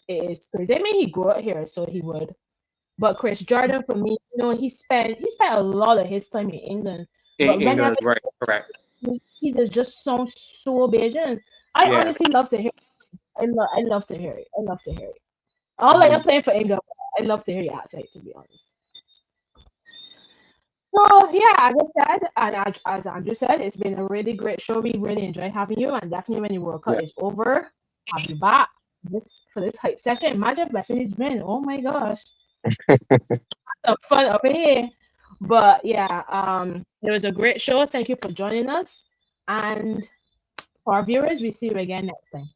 It is crazy. I mean, he grew up here, so he would. But Chris Jordan, for me, he spent a lot of his time in England. But In whenever England, right, correct. he just sounds so Bajan. I Yeah. honestly love to hear. I love to hear it. I love to hear it. All like Mhm. I'm playing for England. I love to hear your accent, to be honest. Well, yeah, as I said, and as Andrew said, it's been a really great show. We really enjoy having you, and definitely when the World Cup Yeah. is over, I'll be back for this hype session. Imagine Blessing's win. Oh my gosh, some fun up here. But yeah, it was a great show. Thank you for joining us, and for our viewers, we see you again next time.